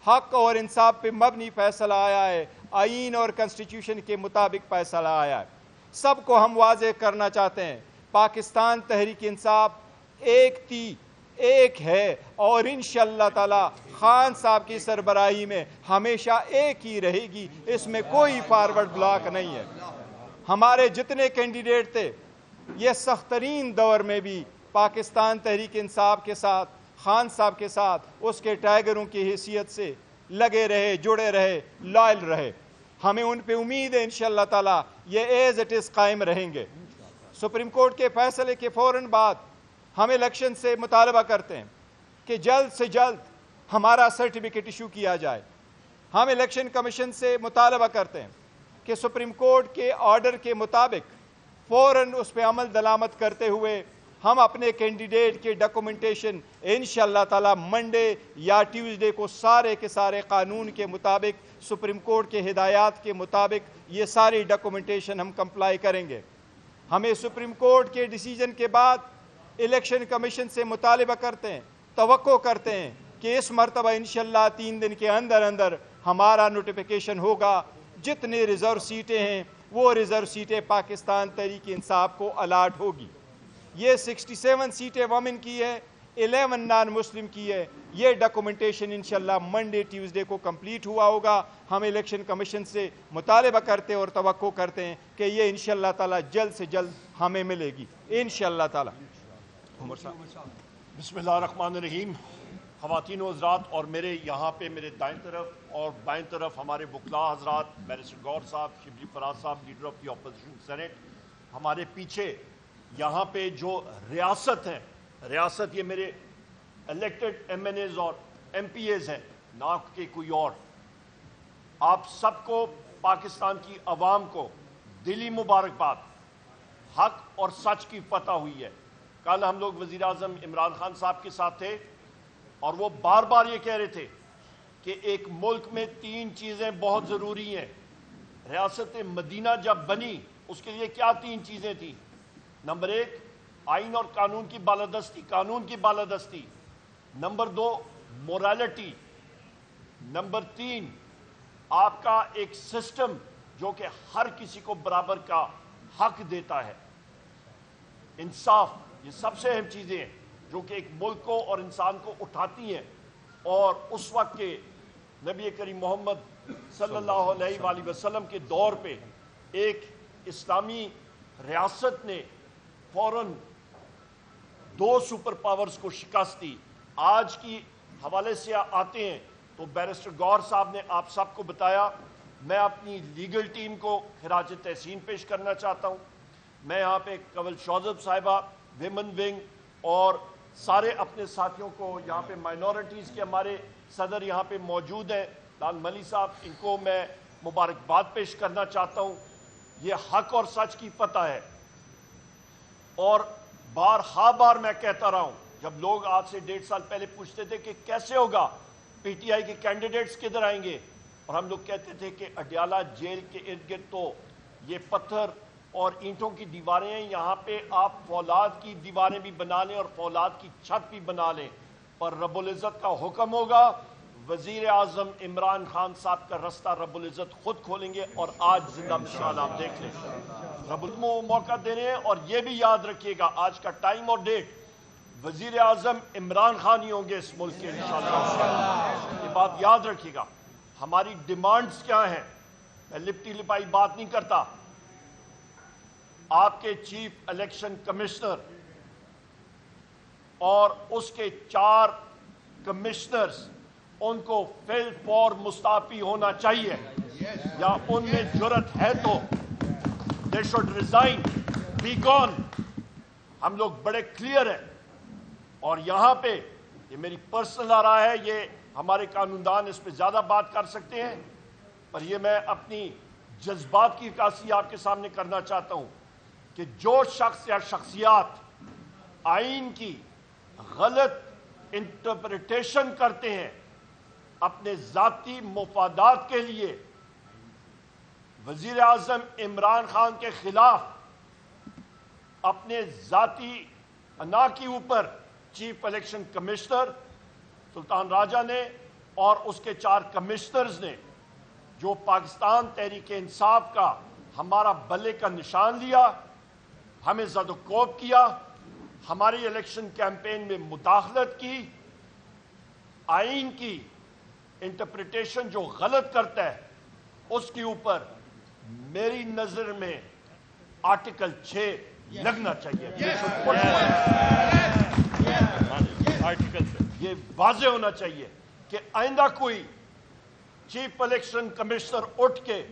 حق اور انصاف پہ مبنی فیصلہ آیا ہے، آئین اور کنسٹیٹیوشن کے مطابق فیصلہ آیا ہے۔ سب کو ہم واضح کرنا چاہتے ہیں، پاکستان تحریک انصاف ایک تھی، ایک ہے، اور انشاءاللہ تعالی خان صاحب کی سربراہی میں ہمیشہ ایک ہی رہے گی، اس میں کوئی فارورڈ بلاک نہیں ہے۔ ہمارے جتنے کینڈیڈیٹ تھے یہ سخت ترین دور میں بھی پاکستان تحریک انصاف کے ساتھ، خان صاحب کے ساتھ اس کے ٹائیگروں کی حیثیت سے لگے رہے، جڑے رہے، لائل رہے۔ ہمیں ان پہ امید ہے انشاءاللہ تعالی یہ ایز اٹ از قائم رہیں گے۔ سپریم کورٹ کے فیصلے کے فوراً بعد ہم الیکشن سے مطالبہ کرتے ہیں کہ جلد سے جلد ہمارا سرٹیفکیٹ ایشو کیا جائے۔ ہم الیکشن کمیشن سے مطالبہ کرتے ہیں کہ سپریم کورٹ کے آرڈر کے مطابق فوراً اس پہ عمل درآمد کرتے ہوئے ہم اپنے کینڈیڈیٹ کے ڈاکومنٹیشن انشاءاللہ تعالی منڈے یا ٹیوزڈے کو سارے کے سارے قانون کے مطابق، سپریم کورٹ کے ہدایات کے مطابق یہ ساری ڈاکومنٹیشن ہم کمپلائی کریں گے۔ ہمیں سپریم کورٹ کے ڈیسیجن کے بعد الیکشن کمیشن سے مطالبہ کرتے ہیں، توقع کرتے ہیں کہ اس مرتبہ انشاءاللہ 3 دن کے اندر اندر ہمارا نوٹیفیکیشن ہوگا۔ جتنے ریزرو سیٹیں ہیں وہ ریزرو سیٹیں پاکستان تحریک انصاف کو الاٹ ہوگی۔ یہ 67 سیٹیں وومن کی ہے، 11 نان مسلم کی ہے۔ یہ ڈاکومنٹیشن انشاءاللہ منڈے ٹیوزڈے کو کمپلیٹ ہوا ہوگا۔ ہم الیکشن کمیشن سے مطالبہ کرتے اور توقع کرتے ہیں کہ یہ انشاءاللہ تعالی جلد سے جلد ہمیں ملے گی انشاءاللہ تعالی۔ بسم اللہ الرحمن الرحیم۔ خواتین و حضرات، اور میرے یہاں پہ میرے دائیں طرف اور بائیں طرف ہمارے وکلاء حضرات، بیرسٹر گور صاحب، شبلی فراز صاحب، leader of the opposition senate, ہمارے پیچھے یہاں پہ جو ریاست ہیں، ریاست یہ میرے الیکٹڈ ایم این ایز اور ایم پی ایز ہیں، نہ کہ کوئی اور۔ آپ سب کو، پاکستان کی عوام کو دلی مبارکباد۔ حق اور سچ کی فتح ہوئی ہے۔ کل ہم لوگ وزیر اعظم عمران خان صاحب کے ساتھ تھے اور وہ بار بار یہ کہہ رہے تھے کہ ایک ملک میں 3 چیزیں بہت ضروری ہیں۔ ریاست مدینہ جب بنی اس کے لیے کیا 3 چیزیں تھیں؟ نمبر 1 آئین اور قانون کی بالادستی، قانون کی بالادستی۔ Number 2 morality. نمبر 3 آپ کا ایک سسٹم جو کہ ہر کسی کو برابر کا حق دیتا ہے، انصاف۔ یہ سب سے اہم چیزیں ہیں جو کہ ایک ملک کو اور انسان کو اٹھاتی ہیں۔ اور اس وقت کے نبی کریم محمد صلی اللہ علیہ وآلہ وسلم کے دور پہ ایک اسلامی ریاست نے فوراً 2 سپر پاورز کو شکست دی۔ آج کی حوالے سے آتے ہیں تو بیرسٹر گور صاحب نے آپ سب کو بتایا۔ میں اپنی لیگل ٹیم کو خراج تحسین پیش کرنا چاہتا ہوں۔ میں یہاں پہ کنول شوذب صاحبہ، ویمن ونگ اور سارے اپنے ساتھیوں کو، یہاں پہ مائنورٹیز کے ہمارے صدر یہاں پہ موجود ہیں، لال ملی صاحب، ان کو میں مبارکباد پیش کرنا چاہتا ہوں۔ یہ حق اور سچ کی فتح ہے۔ اور بار میں کہتا رہا ہوں، جب لوگ آج سے 1.5 سال پہلے پوچھتے تھے کہ کیسے ہوگا، پی ٹی آئی کے کینڈیڈیٹس کدھر آئیں گے، اور ہم لوگ کہتے تھے کہ اڈیالہ جیل کے ارد گرد تو یہ پتھر اور اینٹوں کی دیواریں ہیں، یہاں پہ آپ فولاد کی دیواریں بھی بنا لیں اور فولاد کی چھت بھی بنا لیں، پر رب العزت کا حکم ہوگا، وزیر اعظم عمران خان صاحب کا رستہ رب العزت خود کھولیں گے۔ اور آج زندہ مثال آپ دیکھ لیں، رب العزت موقع دے رہے ہیں۔ اور یہ بھی یاد رکھیے گا، آج کا ٹائم اور ڈیٹ، وزیر اعظم عمران خان ہی ہوں گے اس ملک کے انشاءاللہ۔ یہ بات یاد رکھیے گا۔ ہماری ڈیمانڈز کیا ہیں؟ میں لپٹی لپائی بات نہیں کرتا۔ آپ کے چیف الیکشن کمشنر اور اس کے 4 کمشنرز، ان کو فل فور مستعفی ہونا چاہیے، یا ان میں جرت ہے تو they should resign, be gone۔ ہم لوگ بڑے کلیئر ہیں، اور یہاں پہ یہ میری پرسنل رائے ہے، یہ ہمارے قانوندان اس پہ زیادہ بات کر سکتے ہیں، پر یہ میں اپنی جذبات کی عکاسی آپ کے سامنے کرنا چاہتا ہوں کہ جو شخص یا شخصیات آئین کی غلط انٹرپریٹیشن کرتے ہیں اپنے ذاتی مفادات کے لیے، وزیر اعظم عمران خان کے خلاف اپنے ذاتی انا کے اوپر چیف الیکشن کمشنر سلطان راجہ نے اور اس کے 4 کمشنرز نے جو پاکستان تحریک انصاف کا ہمارا بلے کا نشان لیا، ہمیں زد و کوب کیا، ہماری الیکشن کیمپین میں مداخلت کی، آئین کی انٹرپریٹیشن جو غلط کرتا ہے اس کے اوپر میری نظر میں آرٹیکل 6 لگنا چاہیے. یہ واضح ہونا چاہیے کہ آئندہ کوئی چیف الیکشن کمشنر اٹھ کے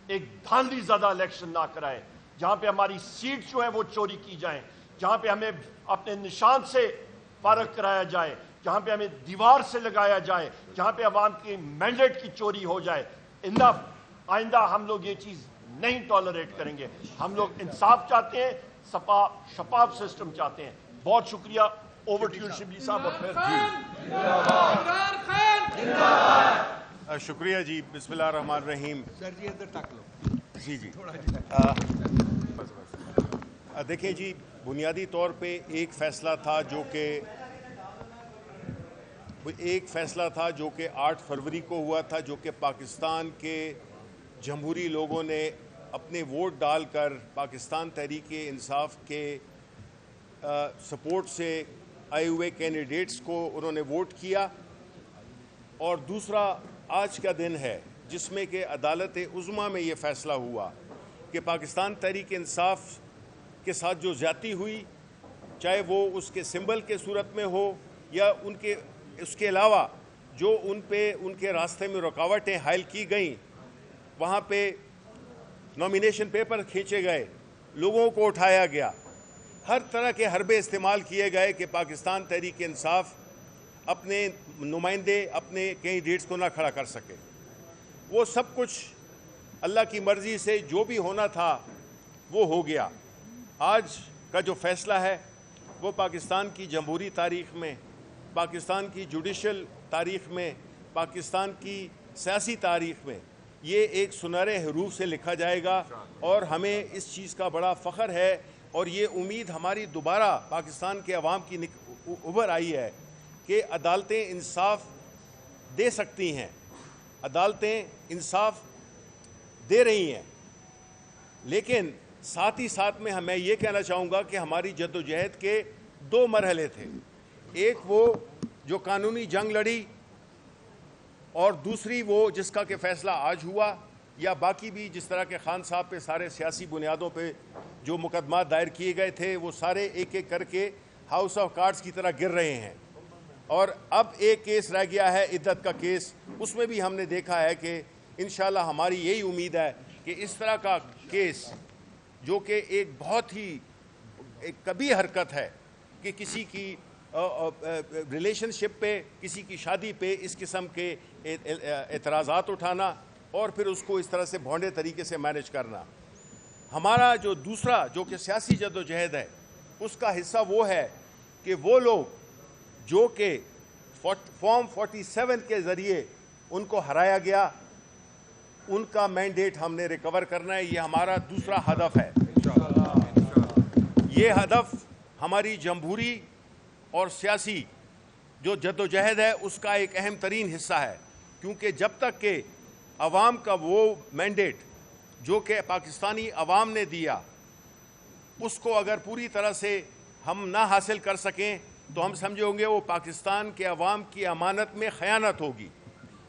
ایک دھاندلی زدہ الیکشن نہ کرائے جہاں پہ ہماری سیٹ جو ہیں وہ چوری کی جائیں، جہاں پہ ہمیں اپنے نشان سے فارغ کرایا جائے، جہاں پہ ہمیں دیوار سے لگایا جائے، جہاں پہ عوام کی مینڈیٹ کی چوری ہو جائے. آئندہ ہم لوگ یہ چیز نہیں ٹالریٹ کریں گے. ہم لوگ انصاف چاہتے ہیں، شفاف سسٹم چاہتے ہیں. بہت شکریہ. اوور ٹو یو شبلی صاحب. اور شکریہ جی. بسم اللہ الرحمن الرحیم. سر جی ادھر تک لو. جی دیکھیں جی، بنیادی طور پہ ایک فیصلہ تھا جو کہ 8 فروری کو ہوا تھا، جو کہ پاکستان کے جمہوری لوگوں نے اپنے ووٹ ڈال کر پاکستان تحریک انصاف کے سپورٹ سے آئے ہوئے کینڈیڈیٹس کو انہوں نے ووٹ کیا. اور دوسرا آج کا دن ہے جس میں کہ عدالت عظمیٰ میں یہ فیصلہ ہوا کہ پاکستان تحریک انصاف کے ساتھ جو زیادتی ہوئی، چاہے وہ اس کے سمبل کے صورت میں ہو یا اس کے علاوہ جو ان کے راستے میں رکاوٹیں حائل کی گئیں، وہاں پہ نامینیشن پیپر کھینچے گئے، لوگوں کو اٹھایا گیا، ہر طرح کے حربے استعمال کیے گئے کہ پاکستان تحریک انصاف اپنے نمائندے، اپنے کینڈیڈیٹس کو نہ کھڑا کر سکے. وہ سب کچھ اللہ کی مرضی سے جو بھی ہونا تھا وہ ہو گیا. آج کا جو فیصلہ ہے وہ پاکستان کی جمہوری تاریخ میں، پاکستان کی جوڈیشل تاریخ میں، پاکستان کی سیاسی تاریخ میں یہ ایک سنہرے حروف سے لکھا جائے گا. اور ہمیں اس چیز کا بڑا فخر ہے اور یہ امید ہماری دوبارہ پاکستان کے عوام کی ابھر آئی ہے کہ عدالتیں انصاف دے سکتی ہیں، عدالتیں انصاف دے رہی ہیں. لیکن ساتھ ہی ساتھ میں میں یہ کہنا چاہوں گا کہ ہماری جدوجہد کے 2 مرحلے تھے. ایک وہ جو قانونی جنگ لڑی، اور دوسری وہ جس کا کہ فیصلہ آج ہوا، یا باقی بھی جس طرح کے خان صاحب پہ سارے سیاسی بنیادوں پہ جو مقدمات دائر کیے گئے تھے وہ سارے ایک ایک کر کے ہاؤس آف کارڈز کی طرح گر رہے ہیں. اور اب ایک کیس رہ گیا ہے عدت کا کیس. اس میں بھی ہم نے دیکھا ہے کہ انشاءاللہ ہماری یہی امید ہے کہ اس طرح کا کیس جو کہ ایک بہت ہی کبھی حرکت ہے کہ کسی کی ریلیشن شپ پہ، کسی کی شادی پہ اس قسم کے اعتراضات اٹھانا اور پھر اس کو اس طرح سے بھونڈے طریقے سے مینیج کرنا. ہمارا جو دوسرا جو کہ سیاسی جدوجہد ہے اس کا حصہ وہ ہے کہ وہ لوگ جو کہ فارم 47 کے ذریعے ان کو ہرایا گیا، ان کا مینڈیٹ ہم نے ریکور کرنا ہے. یہ ہمارا دوسرا ہدف ہے. یہ ہدف ہماری جمہوری اور سیاسی جو جدوجہد ہے اس کا ایک اہم ترین حصہ ہے. کیونکہ جب تک کہ عوام کا وہ مینڈیٹ جو کہ پاکستانی عوام نے دیا اس کو اگر پوری طرح سے ہم نہ حاصل کر سکیں تو ہم سمجھے ہوں گے وہ پاکستان کے عوام کی امانت میں خیانت ہوگی.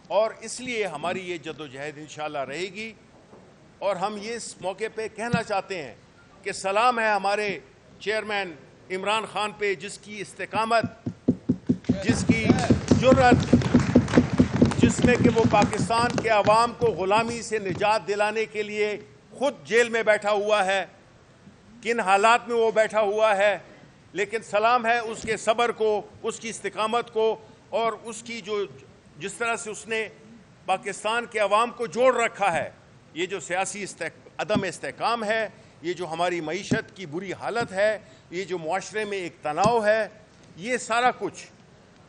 اور اس لیے ہماری یہ جدوجہد انشاءاللہ رہے گی. اور ہم یہ اس موقع پہ کہنا چاہتے ہیں کہ سلام ہے ہمارے چیئرمین عمران خان پہ، جس کی استقامت، جس کی جرأت، جس میں کہ وہ پاکستان کے عوام کو غلامی سے نجات دلانے کے لیے خود جیل میں بیٹھا ہوا ہے. کن حالات میں وہ بیٹھا ہوا ہے، لیکن سلام ہے اس کے صبر کو، اس کی استقامت کو، اور اس کی جس طرح سے اس نے پاکستان کے عوام کو جوڑ رکھا ہے. یہ جو سیاسی عدم استحکام ہے، یہ جو ہماری معیشت کی بری حالت ہے، یہ جو معاشرے میں ایک تناؤ ہے، یہ سارا کچھ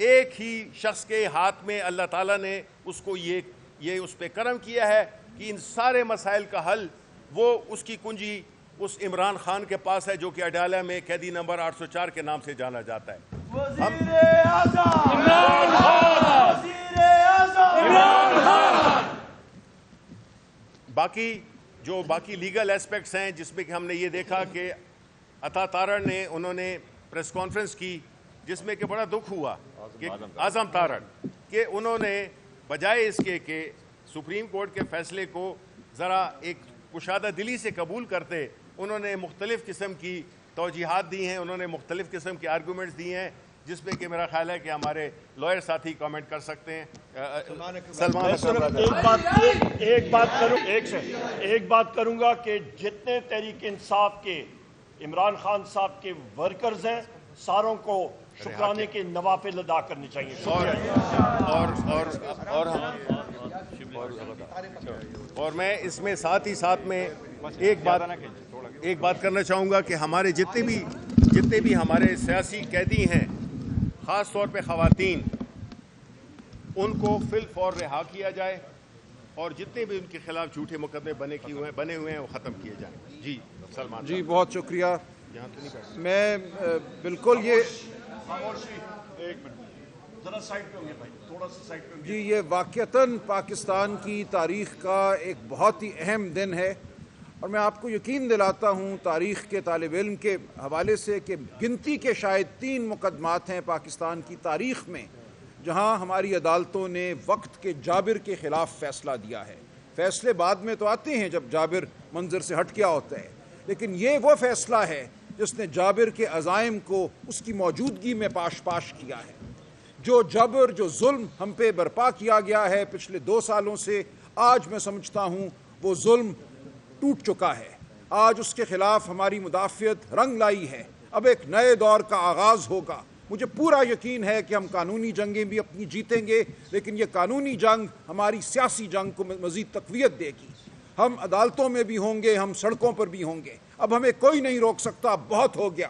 ایک ہی شخص کے ہاتھ میں اللہ تعالیٰ نے اس کو یہ اس پہ کرم کیا ہے کہ ان سارے مسائل کا حل وہ اس کی کنجی اس عمران خان کے پاس ہے، جو کہ اڈالہ میں قیدی نمبر 804 کے نام سے جانا جاتا ہے. باقی لیگل ایسپیکٹس ہیں جس میں کہ ہم نے یہ دیکھا کہ عطا تارڑ نے انہوں نے پریس کانفرنس کی جس میں کہ بڑا دکھ ہوا کہ اعظم تارڑ کہ انہوں نے بجائے اس کے کہ سپریم کورٹ کے فیصلے کو ذرا ایک کشادہ دلی سے قبول کرتے، انہوں نے مختلف قسم کی توجیحات دی ہیں، انہوں نے مختلف قسم کے آرگومنٹس دی ہیں جس میں کہ میرا خیال ہے کہ ہمارے لائر ساتھی کامنٹ کر سکتے ہیں۔ سلمان ایک بات کروں گا کہ جتنے تحریک انصاف کے عمران خان صاحب کے ورکرز ہیں ساروں کو شکرانے کے نوافل ادا کرنے چاہیے۔ اور میں اس میں ساتھ میں ایک بات کرنا چاہوں گا کہ ہمارے جتنے بھی ہمارے سیاسی قیدی ہیں، خاص طور پہ خواتین، ان کو فی الفور رہا کیا جائے اور جتنے بھی ان کے خلاف جھوٹے مقدمے بنے ہوئے ہیں وہ ختم کیے جائیں۔ جی سلمان جی بہت شکریہ۔ میں بالکل جی یہ واقعتاً پاکستان کی تاریخ کا ایک بہت ہی اہم دن ہے، اور میں آپ کو یقین دلاتا ہوں تاریخ کے طالب علم کے حوالے سے کہ گنتی کے شاید 3 مقدمات ہیں پاکستان کی تاریخ میں جہاں ہماری عدالتوں نے وقت کے جابر کے خلاف فیصلہ دیا ہے۔ فیصلے بعد میں تو آتے ہیں جب جابر منظر سے ہٹ گیا ہوتا ہے، لیکن یہ وہ فیصلہ ہے جس نے جابر کے عزائم کو اس کی موجودگی میں پاش کیا ہے۔ جو جبر، جو ظلم ہم پہ برپا کیا گیا ہے پچھلے 2 سالوں سے، آج میں سمجھتا ہوں وہ ظلم ٹوٹ چکا ہے۔ آج اس کے خلاف ہماری مدافعت رنگ لائی ہے۔ اب ایک نئے دور کا آغاز ہوگا۔ مجھے پورا یقین ہے کہ ہم قانونی جنگیں بھی اپنی جیتیں گے، لیکن یہ قانونی جنگ ہماری سیاسی جنگ کو مزید تقویت دے گی۔ ہم عدالتوں میں بھی ہوں گے، ہم سڑکوں پر بھی ہوں گے۔ اب ہمیں کوئی نہیں روک سکتا، بہت ہو گیا۔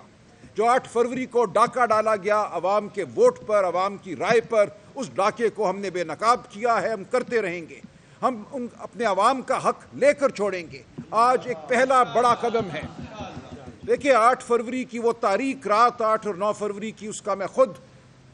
جو 8 فروری کو ڈاکہ ڈالا گیا عوام کے ووٹ پر، عوام کی رائے پر، اس ڈاکے کو ہم نے بے نقاب کیا ہے، ہم کرتے رہیں گے۔ ہم اپنے عوام کا حق لے کر چھوڑیں گے۔ آج ایک پہلا بڑا قدم ہے۔ دیکھیں 8 فروری کی وہ تاریک رات، 8 اور 9 فروری کی، اس کا میں خود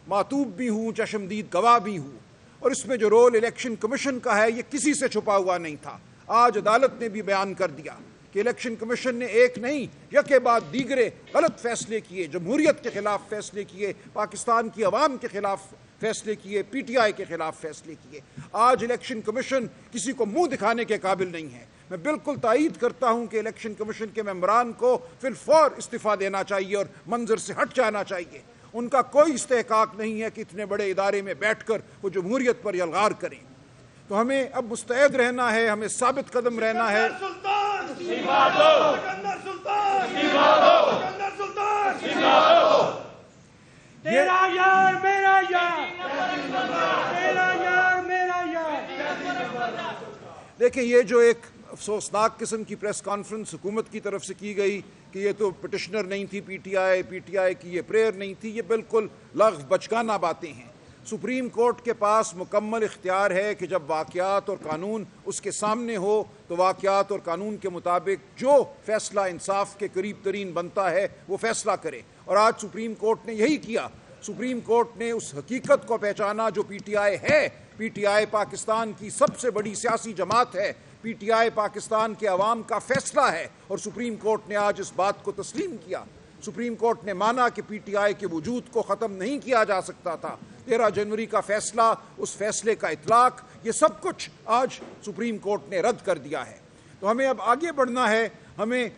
معتوب بھی ہوں، چشمدید گواہ بھی ہوں، اور اس میں جو رول الیکشن کمیشن کا ہے یہ کسی سے چھپا ہوا نہیں تھا۔ آج عدالت نے بھی بیان کر دیا کہ الیکشن کمیشن نے ایک نہیں یکے بعد دیگرے غلط فیصلے کیے، جمہوریت کے خلاف فیصلے کیے، پاکستان کی عوام کے خلاف فیصلے کیے، پی ٹی آئی کے خلاف فیصلے کیے۔ آج الیکشن کمیشن کسی کو منہ دکھانے کے قابل نہیں ہے۔ میں بالکل تائید کرتا ہوں کہ الیکشن کمیشن کے ممبران کو فی الفور استعفیٰ دینا چاہیے اور منظر سے ہٹ جانا چاہیے۔ ان کا کوئی استحقاق نہیں ہے کہ اتنے بڑے ادارے میں بیٹھ کر وہ جمہوریت پر یلغار کریں۔ تو ہمیں اب مستعد رہنا ہے، ہمیں ثابت قدم رہنا ہے۔ دیکھیں یہ جو ایک افسوسناک قسم کی پریس کانفرنس حکومت کی طرف سے کی گئی کہ یہ تو پٹیشنر نہیں تھی پی ٹی آئی کی یہ پریئر نہیں تھی، یہ بالکل لغو بچگانہ باتیں ہیں۔ سپریم کورٹ کے پاس مکمل اختیار ہے کہ جب واقعات اور قانون اس کے سامنے ہو تو واقعات اور قانون کے مطابق جو فیصلہ انصاف کے قریب ترین بنتا ہے وہ فیصلہ کرے، اور آج سپریم کورٹ نے یہی کیا۔ سپریم کورٹ نے اس حقیقت کو پہچانا جو پی ٹی آئی ہے۔ پی ٹی آئی پاکستان کی سب سے بڑی سیاسی جماعت ہے، پی ٹی آئی پاکستان کے عوام کا فیصلہ ہے، اور سپریم کورٹ نے آج اس بات کو تسلیم کیا۔ سپریم کورٹ نے مانا کہ پی ٹی آئی کے وجود کو ختم نہیں کیا جا سکتا تھا۔ 13 جنوری کا فیصلہ، اس فیصلے کا اطلاق، یہ سب کچھ آج سپریم کورٹ نے رد کر دیا ہے۔ تو ہمیں اب آگے بڑھنا ہے، ہمیں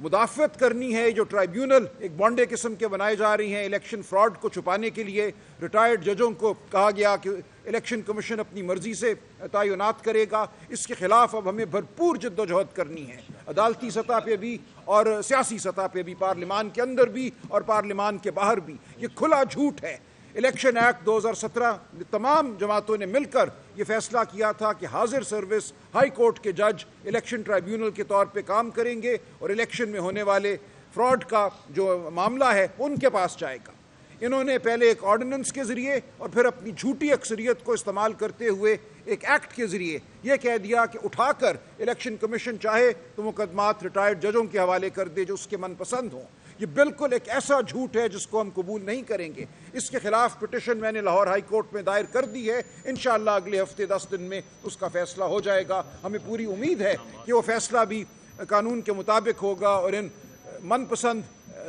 مدافعت کرنی ہے۔ جو ٹرائیبیونل ایک بانڈے قسم کے بنائے جا رہی ہیں الیکشن فراڈ کو چھپانے کے لیے، ریٹائرڈ ججوں کو کہا گیا کہ الیکشن کمیشن اپنی مرضی سے تعینات کرے گا، اس کے خلاف اب ہمیں بھرپور جد و جہد کرنی ہے، عدالتی سطح پہ بھی اور سیاسی سطح پہ بھی، پارلیمان کے اندر بھی اور پارلیمان کے باہر بھی۔ یہ کھلا جھوٹ ہے۔ الیکشن ایکٹ 2017 تمام جماعتوں نے مل کر یہ فیصلہ کیا تھا کہ حاضر سروس ہائی کورٹ کے جج الیکشن ٹرائیبیونل کے طور پہ کام کریں گے، اور الیکشن میں ہونے والے فراڈ کا جو معاملہ ہے ان کے پاس جائے گا۔ انہوں نے پہلے ایک آرڈیننس کے ذریعے اور پھر اپنی جھوٹی اکثریت کو استعمال کرتے ہوئے ایک ایکٹ کے ذریعے یہ کہہ دیا کہ اٹھا کر الیکشن کمیشن چاہے تو مقدمات ریٹائرڈ ججوں کے حوالے کر دے جو اس کے من پسند ہوں۔ یہ بالکل ایک ایسا جھوٹ ہے جس کو ہم قبول نہیں کریں گے۔ اس کے خلاف پٹیشن میں نے لاہور ہائی کورٹ میں دائر کر دی ہے، انشاءاللہ اگلے ہفتے 10 دن میں اس کا فیصلہ ہو جائے گا۔ ہمیں پوری امید ہے کہ وہ فیصلہ بھی قانون کے مطابق ہوگا اور ان من پسند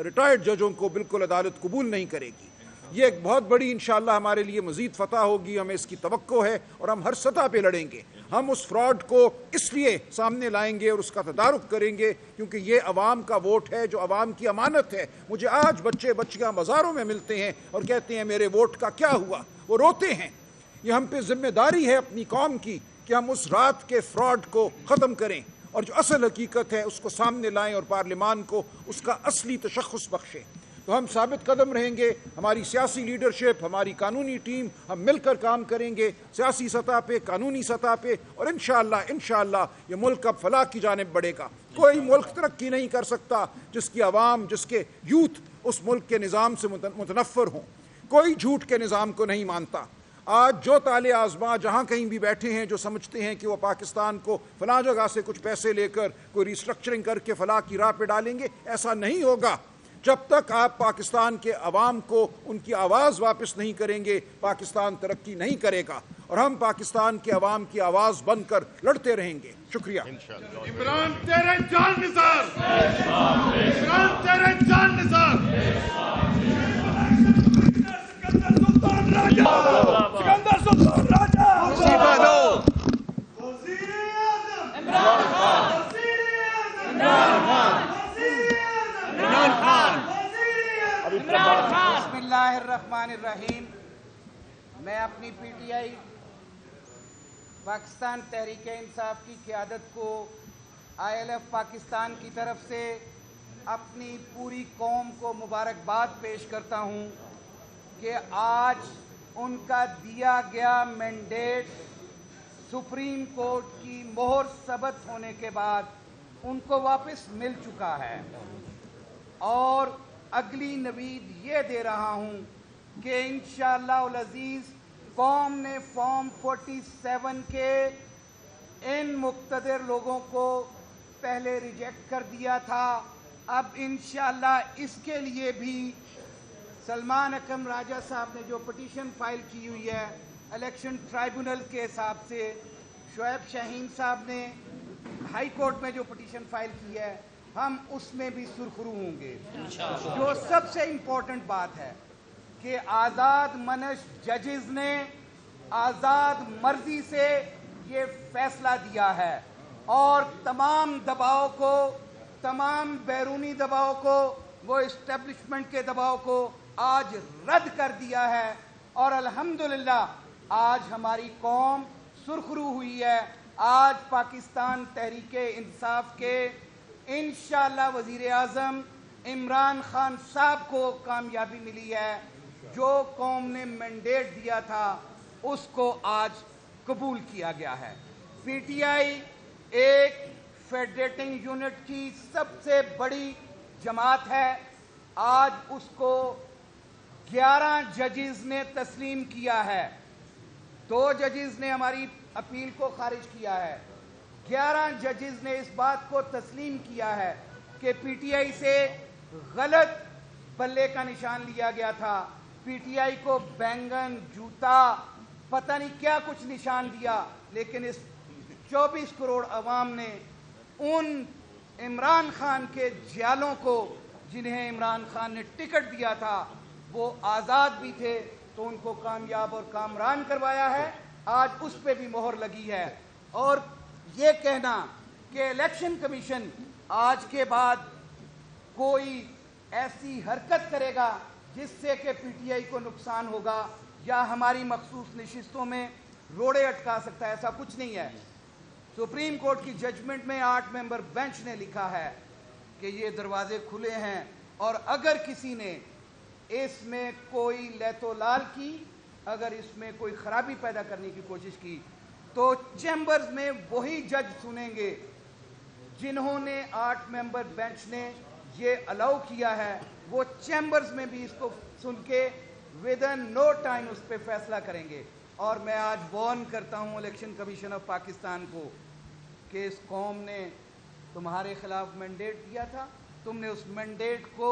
ریٹائرڈ ججوں کو بالکل عدالت قبول نہیں کرے گی۔ یہ ایک بہت بڑی انشاءاللہ ہمارے لیے مزید فتح ہوگی، ہمیں اس کی توقع ہے اور ہم ہر سطح پہ لڑیں گے۔ ہم اس فراڈ کو اس لیے سامنے لائیں گے اور اس کا تدارک کریں گے کیونکہ یہ عوام کا ووٹ ہے جو عوام کی امانت ہے۔ مجھے آج بچے بچیاں بازاروں میں ملتے ہیں اور کہتے ہیں میرے ووٹ کا کیا ہوا، وہ روتے ہیں۔ یہ ہم پہ ذمہ داری ہے اپنی قوم کی کہ ہم اس رات کے فراڈ کو ختم کریں اور جو اصل حقیقت ہے اس کو سامنے لائیں اور پارلیمان کو اس کا اصلی تشخص بخشیں۔ تو ہم ثابت قدم رہیں گے، ہماری سیاسی لیڈرشپ، ہماری قانونی ٹیم، ہم مل کر کام کریں گے سیاسی سطح پہ، قانونی سطح پہ، اور انشاءاللہ یہ ملک اب فلاح کی جانب بڑھے گا۔ کوئی ملک ترقی نہیں کر سکتا جس کی عوام، جس کے یوتھ اس ملک کے نظام سے متنفر ہوں۔ کوئی جھوٹ کے نظام کو نہیں مانتا۔ آج جو طالع آزما جہاں کہیں بھی بیٹھے ہیں جو سمجھتے ہیں کہ وہ پاکستان کو فلاں جگہ سے کچھ پیسے لے کر کوئی ریسٹرکچرنگ کر کے فلاح کی راہ پہ ڈالیں گے، ایسا نہیں ہوگا۔ جب تک آپ پاکستان کے عوام کو ان کی آواز واپس نہیں کریں گے، پاکستان ترقی نہیں کرے گا، اور ہم پاکستان کے عوام کی آواز بن کر لڑتے رہیں گے۔ شکریہ۔ عمران تیرے جان نثار، عمران تیرے جان نثار۔ سکندر سلطان راجہ، وزیر اعظم عمران خان، وزیر اعظم عمران خان، وزیر اعظم عمران خان، وزیر اعظم عمران خان۔ بسم اللہ الرحمن الرحیم۔ میں اپنی P T I Pakistan Tehreek Insaf کی قیادت کو ILF پاکستان کی طرف سے اپنی پوری قوم کو مبارکباد پیش کرتا ہوں کہ آج ان کا دیا گیا مینڈیٹ سپریم کورٹ کی مہر ثبت ہونے کے بعد ان کو واپس مل چکا ہے، اور اگلی نوید یہ دے رہا ہوں کہ انشاءاللہ العزیز قوم نے فارم 47 کے ان مقتدر لوگوں کو پہلے ریجیکٹ کر دیا تھا، اب انشاءاللہ اس کے لیے بھی سلمان اکرم راجہ صاحب نے جو پٹیشن فائل کی ہوئی ہے الیکشن ٹرائبونل کے حساب سے، شعیب شاہین صاحب نے ہائی کورٹ میں جو پٹیشن فائل کی ہے، ہم اس میں بھی سرخرو ہوں گے۔ جو سب سے امپورٹنٹ بات ہے کہ آزاد منش ججز نے آزاد مرضی سے یہ فیصلہ دیا ہے اور تمام دباؤ کو، تمام بیرونی دباؤ کو، وہ اسٹیبلشمنٹ کے دباؤ کو آج رد کر دیا ہے، اور الحمدللہ آج ہماری قوم سرخرو ہوئی ہے۔ آج پاکستان تحریک انصاف کے انشاءاللہ وزیر اعظم عمران خان صاحب کو کامیابی ملی ہے، جو قوم نے مینڈیٹ دیا تھا اس کو آج قبول کیا گیا ہے۔ پی ٹی آئی ایک فیڈریٹنگ یونٹ کی سب سے بڑی جماعت ہے، آج اس کو 11 ججز نے تسلیم کیا ہے، 2 ججز نے ہماری اپیل کو خارج کیا ہے، 11 ججز نے اس بات کو تسلیم کیا ہے کہ پی ٹی آئی سے غلط بلے کا نشان لیا گیا تھا، پی ٹی آئی کو بینگن، جوتا، پتہ نہیں کیا کچھ نشان دیا، لیکن اس 24 کروڑ عوام نے ان عمران خان کے جیالوں کو جنہیں عمران خان نے ٹکٹ دیا تھا، وہ آزاد بھی تھے تو ان کو کامیاب اور کامران کروایا ہے، آج اس پہ بھی مہر لگی ہے۔ اور یہ کہنا کہ الیکشن کمیشن آج کے بعد کوئی ایسی حرکت کرے گا جس سے کہ پی ٹی آئی کو نقصان ہوگا یا ہماری مخصوص نشستوں میں روڑے اٹکا سکتا ہے، ایسا کچھ نہیں ہے۔ سپریم کورٹ کی ججمنٹ میں 8 ممبر بینچ نے لکھا ہے کہ یہ دروازے کھلے ہیں، اور اگر کسی نے اس میں کوئی لیت و لال کی، اگر اس میں کوئی خرابی پیدا کرنے کی کوشش کی، تو چیمبرز میں وہی جج سنیں گے جنہوں نے 8 ممبر بینچ نے یہ الاؤ کیا ہے، وہ چیمبرز میں بھی اس کو سن کے ودن نو ٹائم اس پہ فیصلہ کریں گے۔ اور میں آج وارن کرتا ہوں الیکشن کمیشن آف پاکستان کو کہ اس قوم نے تمہارے خلاف مینڈیٹ دیا تھا، تم نے اس مینڈیٹ کو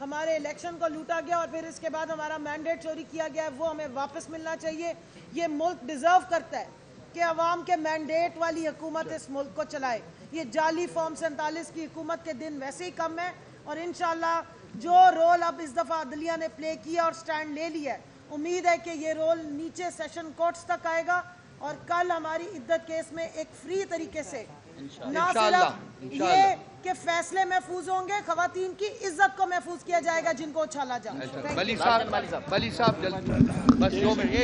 ہمارے الیکشن کو لوٹا گیا اور پھر اس کے بعد ہمارا مینڈیٹ چوری کیا گیا ہے، وہ ہمیں واپس ملنا چاہیے. یہ ملک ڈیزرو کرتا ہے کہ عوام کے مینڈیٹ والی حکومت اس ملک کو چلائے. یہ جعلی فارم 47 کی حکومت کے دن ویسے ہی کم ہے، اور انشاءاللہ جو رول اب اس دفعہ عدلیہ نے پلے کیا اور سٹینڈ لے لیا ہے، امید ہے کہ یہ رول نیچے سیشن کورٹس تک آئے گا، اور کل ہماری عدت کیس میں ایک فری طریقے سے نہ صرف یہ کہ فیصلے محفوظ ہوں گے، خواتین کی عزت کو محفوظ کیا جائے گا جن کو اچھالا جائے. بلی صاحب جلد بس 2 منٹ.